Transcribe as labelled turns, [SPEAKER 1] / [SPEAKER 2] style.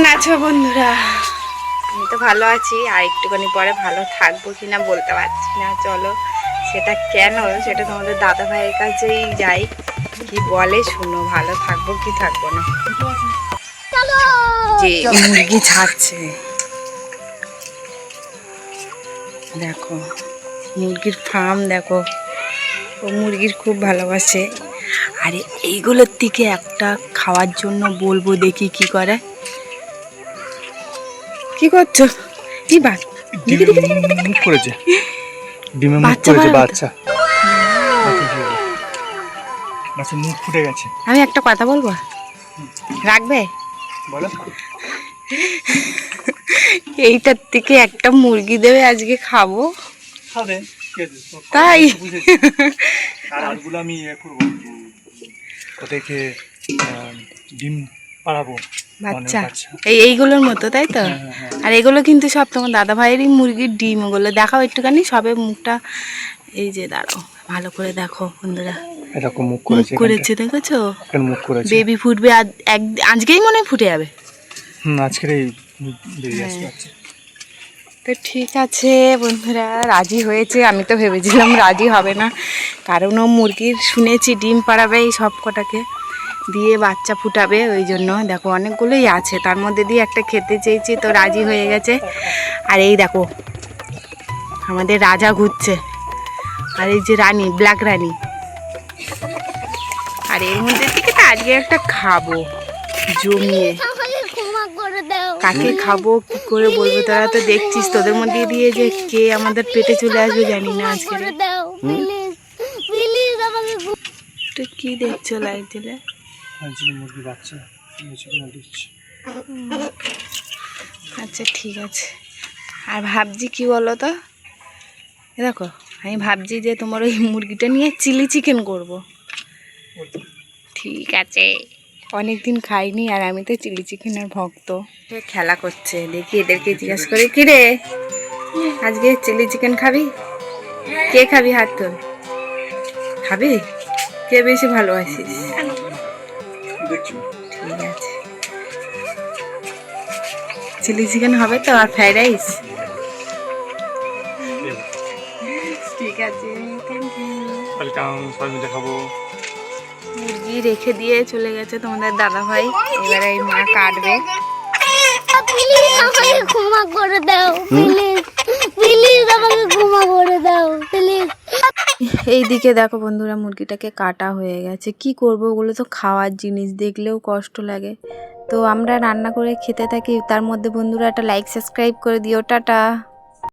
[SPEAKER 1] কেমন আছো বন্ধুরা? আমি তো ভালো আছি, আর একটুখানি পরে ভালো থাকবো কিনা বলতে পারছি না। চলো সেটা কেন, সেটা তোমাদের দাদা ভাইয়ের কাছেই যাই, কি বলে শুনো, ভালো থাকবো কি থাকবো না। যে মুরগি ছাড়ছে দেখো, মুরগির ফার্ম দেখো, ও মুরগির খুব ভালোবাসে। আরে এইগুলোর থেকে একটা খাওয়ার জন্য বলবো, দেখি কি করে। কি করছো? কি বাত
[SPEAKER 2] মুখ করেছে, ডিমে মুখ
[SPEAKER 1] বাচ্চা
[SPEAKER 2] করেছে,
[SPEAKER 1] বাড়াবে তো।
[SPEAKER 2] বাচ্চা বাচ্চা মুখ ফুটে গেছে।
[SPEAKER 1] আমি একটা কথা বলবো, রাখবে?
[SPEAKER 2] বলো।
[SPEAKER 1] এইটার থেকে একটা মুরগি দেবে, আজকে খাবো।
[SPEAKER 2] খাবে
[SPEAKER 1] তাই
[SPEAKER 2] আর আরগুলো আমি করবো, ওদেরকে ডিম পাড়াবো।
[SPEAKER 1] বাচ্চা এইগুলোর মতো, তাই তো? আর এগুলো কিন্তু সব তোমার দাদা ভাইয়েরই মুরগির ডিম। ওগুলো দেখাও একটুখানি, সবে মুখটা, এই যে দাঁড়াও, ভালো করে দেখো বন্ধুরা,
[SPEAKER 2] এরকম মুখ
[SPEAKER 1] করেছে দেখেছো?
[SPEAKER 2] মুখ করেছে।
[SPEAKER 1] বেবি ফুটবে, আজকেই মনে হয় ফুটে যাবে।
[SPEAKER 2] আজকের এই বেরিয়ে আসবে বাচ্চা।
[SPEAKER 1] তো ঠিক আছে বন্ধুরা, রাজি হয়েছে। আমি তো ভেবেছিলাম রাজি হবে না, কারণ ও মুরগির শুনেছি ডিম পাড়াবে, এই সব কটাকে দিয়ে বাচ্চা ফুটাবে। ওই জন্য দেখো অনেকগুলোই আছে, তার মধ্যে দিয়ে একটা খেতে চেয়েছি, তো রাজি হয়ে গেছে। আর এই দেখো আমাদের রাজা ঘুরছে, আর এই যে রানী, ব্ল্যাক রানী। আর এর মধ্যে থেকে তো আজকে একটা খাবো জমিয়ে। কাকে খাবো কি করে বলবো, তোরা তো দেখছিস, তোদের মধ্যে দিয়ে যে কে আমাদের পেটে চলে আসবে জানি না আজকে। তুই কি দেখছো লাইট দিলে?
[SPEAKER 2] মুরগি বাচ্চা দিচ্ছি।
[SPEAKER 1] আচ্ছা ঠিক আছে। আর ভাবছি কি বলো তো, দেখো আমি ভাবছি যে তোমার ওই মুরগিটা নিয়ে চিলি চিকেন করব। ঠিক আছে, অনেকদিন খাইনি, আর আমি তো চিলি চিকেনের ভক্ত। খেলা করছে, দেখি এদেরকে জিজ্ঞাসা করে, কি রে আজকে চিলি চিকেন খাবি? কে খাবি? হাত তোল। খাবি? কে বেশি ভালোবাসিস? ঠিক আছে, চিলি চিকেন হবে তো, আর ফ্রাইড রাইস। ঠিক আছে, থ্যাংক ইউ।
[SPEAKER 2] ওয়েলকাম, সবাই মিলে খাবো।
[SPEAKER 1] মুরগি রেখে দিয়ে চলে গেছে তোমাদের দাদা ভাই, এবারে এই মা কাটবে।
[SPEAKER 3] প্লিজ আমাকে ক্ষমা করে দাও, প্লিজ প্লিজ আমাকে ক্ষমা করে দাও প্লিজ।
[SPEAKER 1] এইদিকে দেখো বন্ধুরা, মুরগিটাকে কাটা হয়ে গেছে। কি করব, ওগুলো তো খাওয়ার জিনিস, দেখলেও কষ্ট লাগে। তো আমরা রান্না করে খেতে থাকি, তার মধ্যে বন্ধুরা একটা লাইক সাবস্ক্রাইব করে দিও। টাটা।